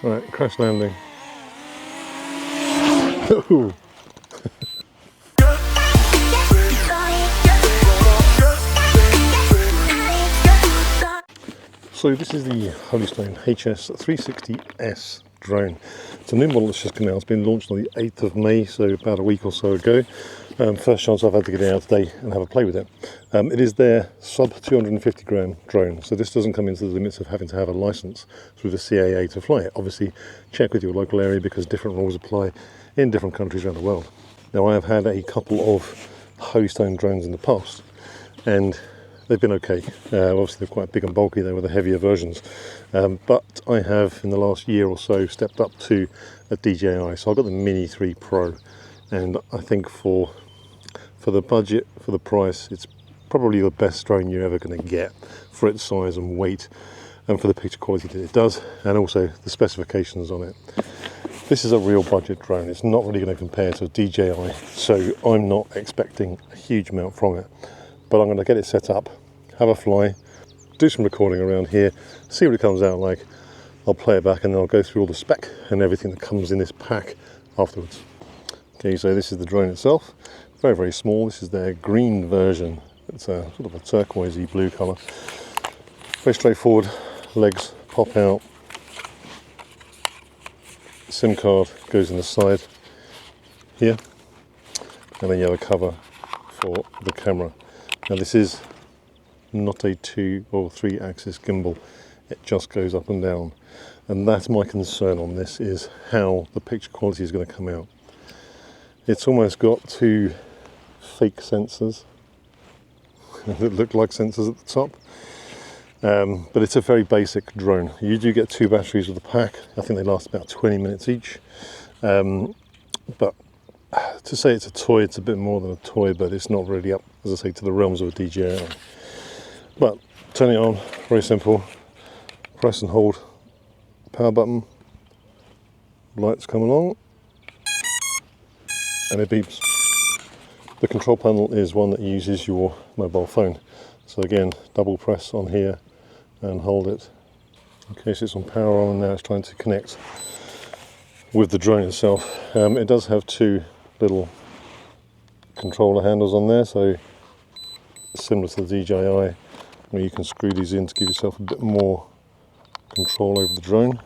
Right, crash landing. Ooh. So this is the Holystone HS360S drone. It's a new model that's just come out. It's been launched on the 8th of May, so about a week or so ago. First chance I've had to get it out today and have a play with it. It is their sub 250 gram drone, so this doesn't come into the limits of having to have a license through the CAA to fly it. Obviously, check with your local area because different rules apply in different countries around the world. Now, I have had a couple of Holystone drones in the past, and they've been okay. Obviously, they're quite big and bulky. They were the heavier versions. But I have, in the last year or so, stepped up to a DJI. So I've got the Mini 3 Pro. And I think for the budget, for the price, it's probably the best drone you're ever going to get for its size and weight and for the picture quality that it does, and also the specifications on it. This is a real budget drone. It's not really going to compare to a DJI, so I'm not expecting a huge amount from it. But I'm going to get it set up, have a fly, do some recording around here, see what it comes out like. I'll play it back and then I'll go through all the spec and everything that comes in this pack afterwards. Okay, so this is the drone itself. Very, very small. This is their green version. It's a sort of a turquoisey blue colour. Very straightforward. Legs pop out. SIM card goes in the side here. And then you have a cover for the camera. Now this is not a 2 or 3 axis gimbal, it just goes up and down, and that's my concern on this, is how the picture quality is going to come out. It's almost got 2 fake sensors that look like sensors at the top, but it's a very basic drone. You do get 2 batteries with the pack. I think they last about 20 minutes each, but to say it's a toy, it's a bit more than a toy, but it's not really up, as I say, to the realms of a DJI. But turn it on, very simple. Press and hold power button. Lights come along, and it beeps. The control panel is one that uses your mobile phone. So again, double press on here and hold it. Okay, so it's on power on, and now it's trying to connect with the drone itself. It does have 2 little controller handles on there, so similar to the DJI, where you can screw these in to give yourself a bit more control over the drone.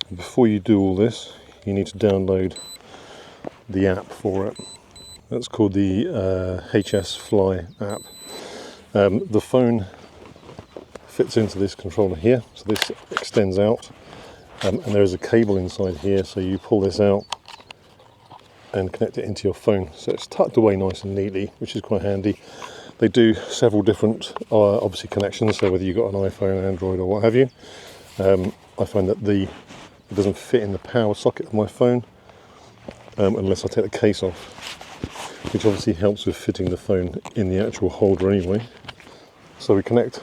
And before you do all this, you need to download the app for it. That's called the HS Fly app. The phone fits into this controller here, so this extends out, and there is a cable inside here, so you pull this out and connect it into your phone, so it's tucked away nice and neatly, which is quite handy. They do several different obviously connections, so whether you've got an iPhone, Android or what have you. I find that it doesn't fit in the power socket of my phone unless I take the case off, which obviously helps with fitting the phone in the actual holder anyway. So we connect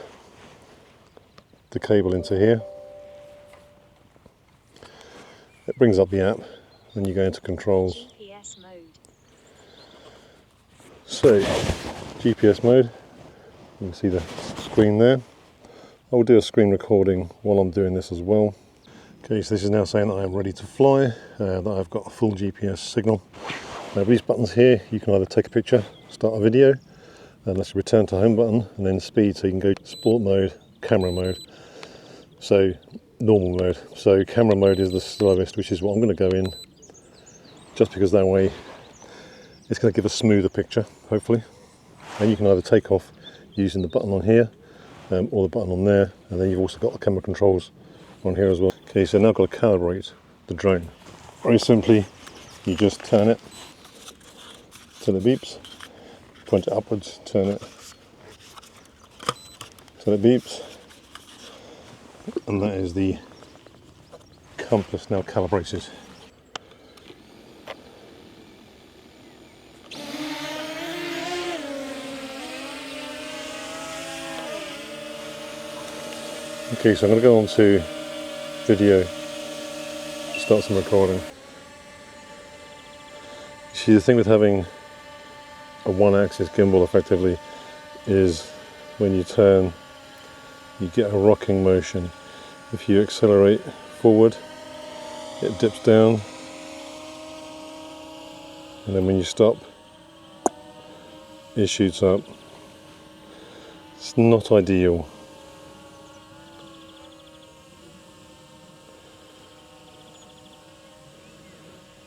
the cable into here, it brings up the app, then you go into controls. GPS mode. So, GPS mode, you can see the screen there. I'll do a screen recording while I'm doing this as well. Okay, so this is now saying that I am ready to fly, that I've got a full GPS signal. Now these buttons here, you can either take a picture, start a video, and let's return to home button, and then speed, so you can go sport mode, camera mode, so normal mode. So camera mode is the slowest, which is what I'm going to go in, just because that way it's going to give a smoother picture, hopefully. And you can either take off using the button on here, or the button on there, and then you've also got the camera controls on here as well. Okay, so now I've got to calibrate the drone. Very simply, you just turn it till it beeps, point it upwards, turn it till it beeps, and that is the compass now calibrated. Okay, so I'm going to go on to video, start some recording. See, the thing with having a 1-axis gimbal effectively is when you turn, you get a rocking motion. If you accelerate forward, it dips down, and then when you stop, it shoots up. It's not ideal.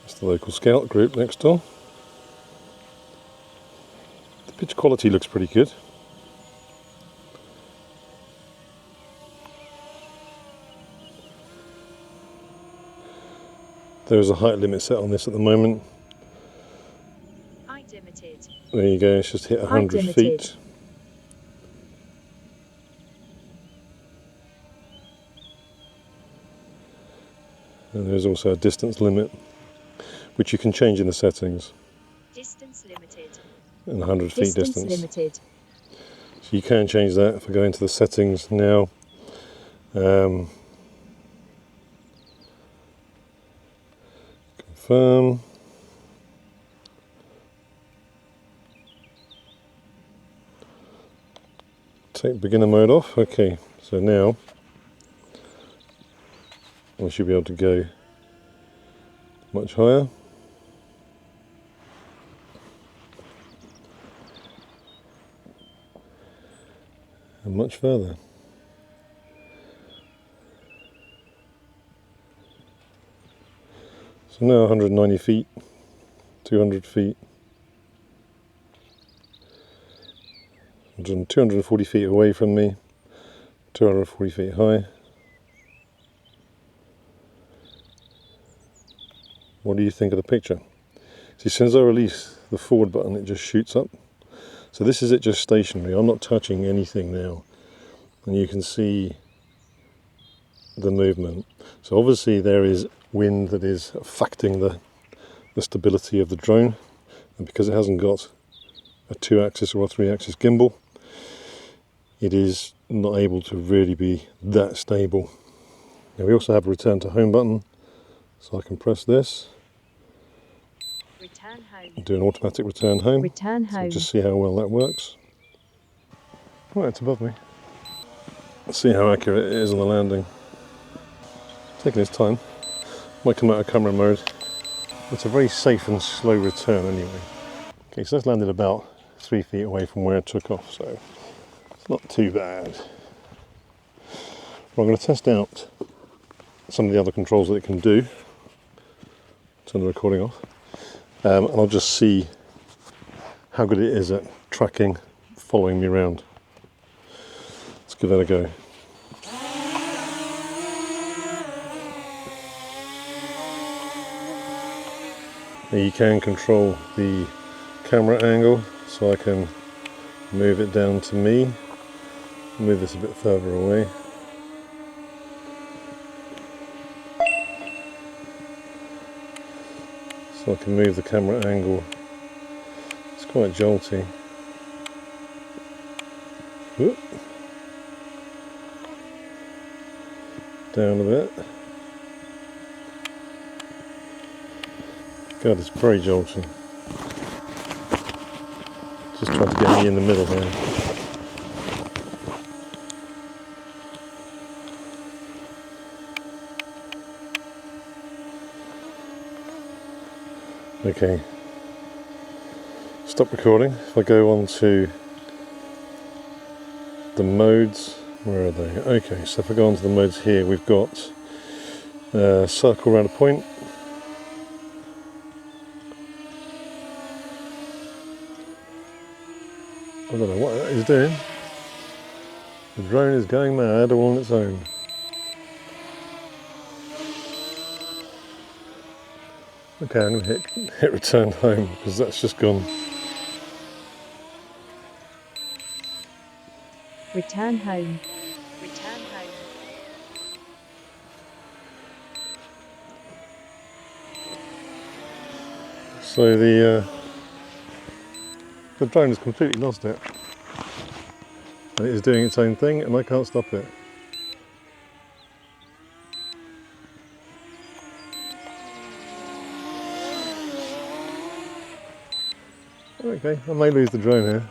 That's the local scout group next door. The pitch quality looks pretty good. There is a height limit set on this at the moment. Height limited. There you go, it's just hit 100 feet. And there's also a distance limit, which you can change in the settings. Distance limited. And 100 feet distance. Limited. So you can change that if I go into the settings now. Confirm. Take beginner mode off. Okay, so now I should be able to go much higher. And much further. So now 190 feet, 200 feet, 240 feet away from me, 240 feet high. What do you think of the picture? See, as soon as I release the forward button, it just shoots up. So this is it just stationary. I'm not touching anything now. And you can see the movement. So obviously there is wind that is affecting the stability of the drone. And because it hasn't got a 2-axis or a 3-axis gimbal, it is not able to really be that stable. Now we also have a return to home button. So I can press this. Return home. And do an automatic return home. Return home. So just see how well that works. Right, it's above me. Let's see how accurate it is on the landing. Taking its time. Might come out of camera mode. It's a very safe and slow return anyway. Okay, so that's landed about 3 feet away from where it took off, so it's not too bad. Well, I'm going to test out some of the other controls that it can do. Turn the recording off. And I'll just see how good it is at tracking, following me around. Let's give that a go. Now you can control the camera angle, so I can move it down to me, move this a bit further away. So I can move the camera angle. It's quite jolty. Whoop. Down a bit. God, it's very jolty. Just trying to get me in the middle here. Okay. Stop recording. If I go on to the modes, where are they? Okay, so if I go on to the modes here, we've got circle around a point. I don't know what that is doing. The drone is going mad all on its own. Okay, I'm going to hit return home because that's just gone. Return home. Return home. So the drone has completely lost it. And it is doing its own thing and I can't stop it. Okay, I may lose the drone here.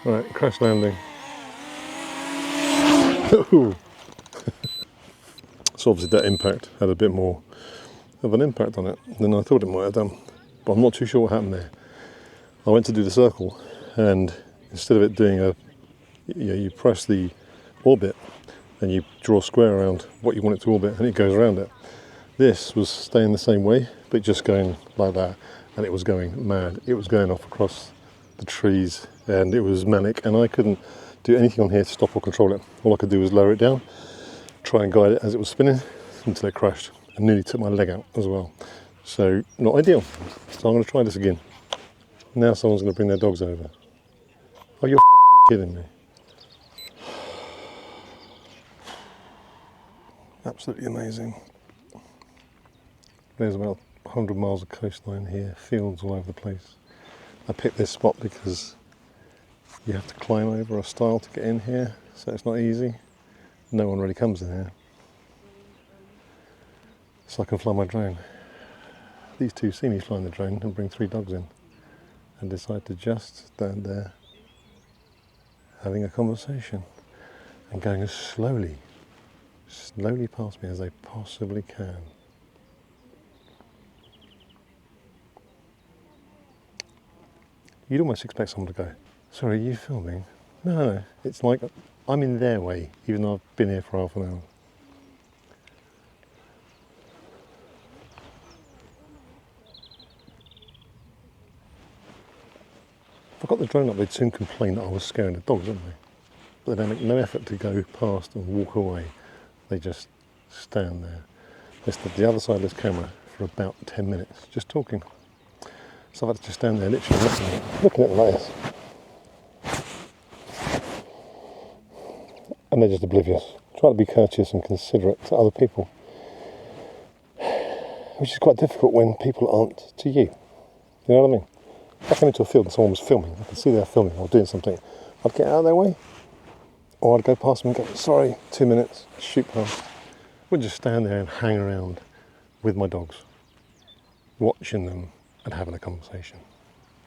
Right, crash landing. So obviously that impact had a bit more of an impact on it than I thought it might have done. But I'm not too sure what happened there. I went to do the circle, and instead of it doing you press the orbit and you draw a square around what you want it to orbit, and it goes around it. This was staying the same way, but just going like that, and it was going mad. It was going off across the trees, and it was manic, and I couldn't do anything on here to stop or control it. All I could do was lower it down, try and guide it as it was spinning until it crashed, and nearly took my leg out as well. So not ideal. So I'm going to try this again. Now someone's going to bring their dogs over. Oh, you're kidding me. Absolutely amazing. There's about 100 miles of coastline here, fields all over the place. I picked this spot because you have to climb over a stile to get in here, so it's not easy. No one really comes in here. So I can fly my drone. These two see me flying the drone and bring 3 dogs in, and decide to just stand there having a conversation and going as slowly past me as they possibly can. You'd almost expect someone to go, sorry, are you filming? No, it's like I'm in their way, even though I've been here for half an hour. If I got the drone up, they'd soon complain that I was scaring the dogs, wouldn't they? But they make no effort to go past and walk away. They just stand there. They stood the other side of this camera for about 10 minutes, just talking. So I've had to just stand there literally looking at them like this. And they're just oblivious. Try to be courteous and considerate to other people, which is quite difficult when people aren't to you. You know what I mean? If I came into a field and someone was filming, I could see they're filming or doing something, I'd get out of their way, or I'd go past them and go, sorry, 2 minutes, shoot past. I wouldn't just stand there and hang around with my dogs, watching them and having a conversation.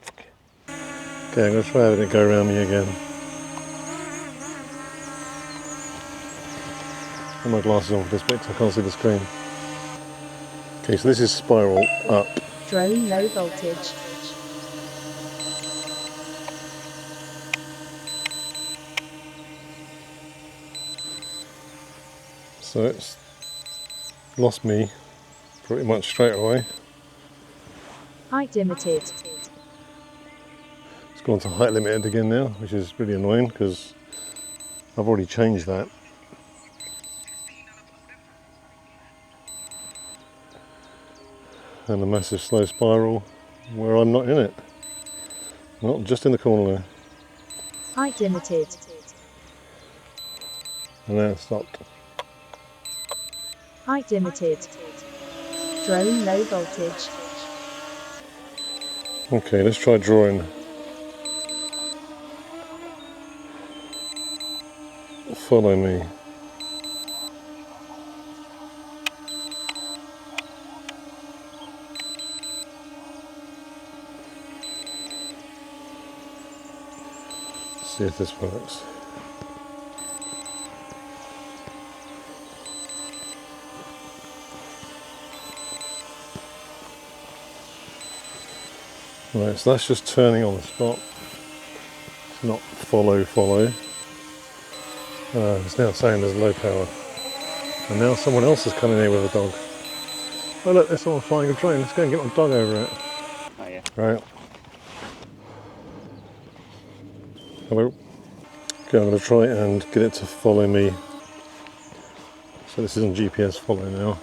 Okay, I'm going to try having it go around me again. Put my glasses on for this bit because I can't see the screen. Okay, so this is spiral up. Drone low voltage. So it's lost me pretty much straight away. Height limited. It's gone to height limited again now, which is really annoying because I've already changed that. And a massive slow spiral where I'm not in it. Not just in the corner there. Height limited. And now it's stopped. Height limited. Drone low voltage. Okay, let's try drawing. Follow me. See if this works. Right, so that's just turning on the spot. It's not follow. It's now saying there's low power. And now someone else is coming here with a dog. Oh look, there's someone flying a drone. Let's go and get my dog over it. Oh yeah. Right. Hello. Okay, I'm going to try and get it to follow me. So this is on GPS follow now.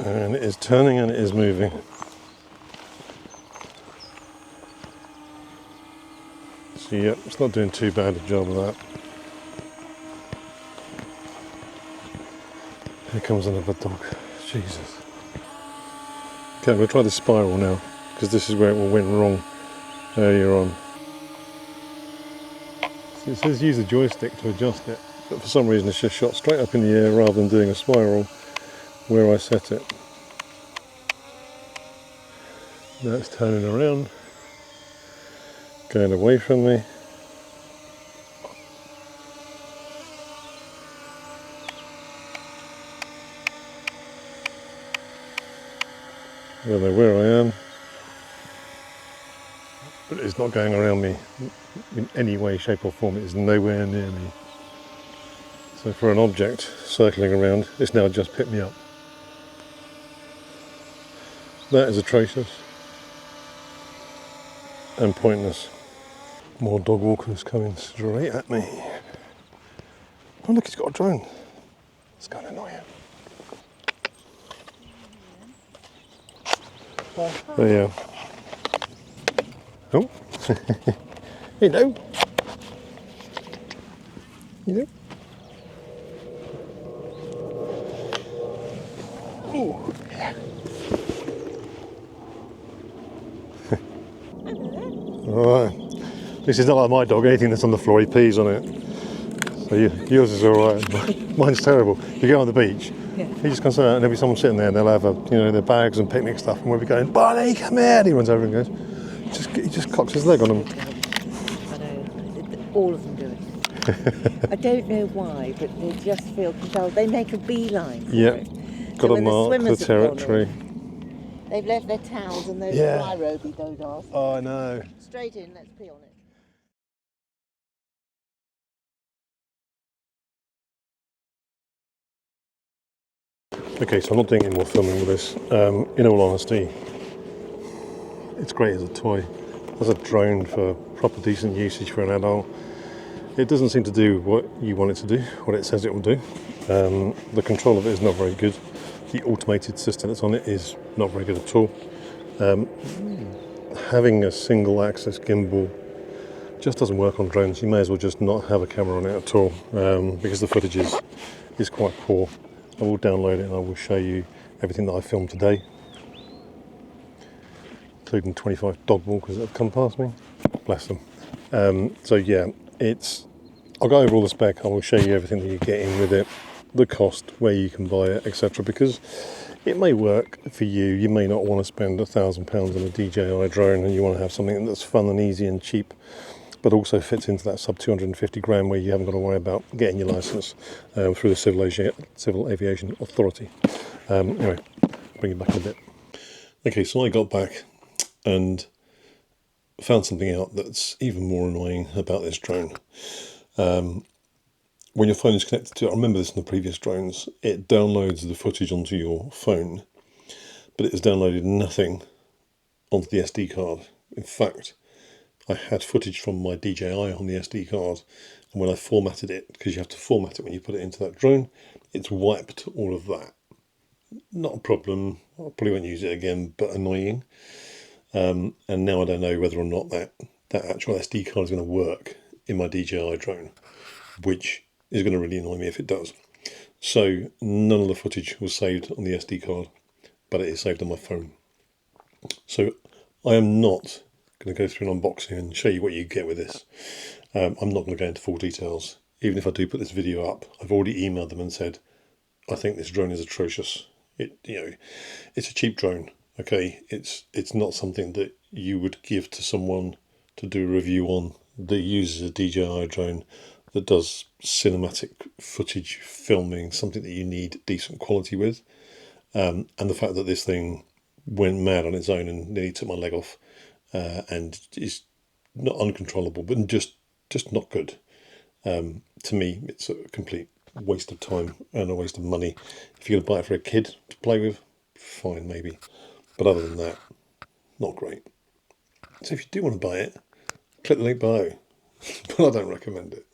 And it is turning and it is moving. So yep, it's not doing too bad a job of that. Here comes another dog. Jesus. Okay, I'm going to try the spiral now, because this is where it went wrong earlier on. So it says use the joystick to adjust it, but for some reason it's just shot straight up in the air rather than doing a spiral where I set it. Now it's turning around, going away from me. I don't know where I am, but it's not going around me in any way, shape or form. It is nowhere near me. So for an object circling around, it's now just picked me up. That is atrocious and pointless. More dog walkers coming straight at me. Oh look, he's got a drone. It's kind of annoying. There you are. Oh, hello. Hello. Oh, yeah. Alright. This is not like my dog. Anything that's on the floor, he pees on it. So yours is alright. Mine's terrible. You go on the beach, he just comes out and there'll be someone sitting there and they'll have their bags and picnic stuff, and we'll be going, Barney, come here! And he runs over and goes, he just cocks his leg on them. I know, all of them do it. I don't know why, but they just feel compelled. They make a beeline for it. Got So to mark the territory. They've left their towels and those fly roby dodos. Oh, I know. Straight in, let's pee on it. Okay, so I'm not doing any more filming with this. In all honesty, it's great as a toy. As a drone for proper decent usage for an adult. It doesn't seem to do what you want it to do, what it says it will do. The control of it is not very good. The automated system that's on it is not very good at all. Having a single axis gimbal just doesn't work on drones. You may as well just not have a camera on it at all, because the footage is quite poor. I will download it and I will show you everything that I filmed today, including 25 dog walkers that have come past me. Bless them. So yeah, I'll go over all the spec. I will show you everything that you get in with it, the cost, where you can buy it, etc. Because it may work for you. You may not want to spend £1,000 on a DJI drone, and you want to have something that's fun and easy and cheap, but also fits into that sub 250 grand where you haven't got to worry about getting your license through the Civil Aviation Authority. Anyway, bring you back in a bit. Okay, so I got back and found something out that's even more annoying about this drone. When your phone is connected to it, I remember this in the previous drones, it downloads the footage onto your phone, but it has downloaded nothing onto the SD card. In fact, I had footage from my DJI on the SD card, and when I formatted it, because you have to format it when you put it into that drone, it's wiped all of that. Not a problem, I probably won't use it again, but annoying. And now I don't know whether or not that actual SD card is going to work in my DJI drone, which is going to really annoy me if it does. So none of the footage was saved on the SD card, but it is saved on my phone. So I am not going to go through an unboxing and show you what you get with this. I'm not going to go into full details. Even if I do put this video up, I've already emailed them and said, I think this drone is atrocious. It's a cheap drone. Okay, it's not something that you would give to someone to do a review on that uses a DJI drone that does cinematic footage filming, something that you need decent quality with. And the fact that this thing went mad on its own and nearly took my leg off, and is not uncontrollable, but just not good. To me, it's a complete waste of time and a waste of money. If you're going to buy it for a kid to play with, fine, maybe. But other than that, not great. So if you do want to buy it, click the link below. But I don't recommend it.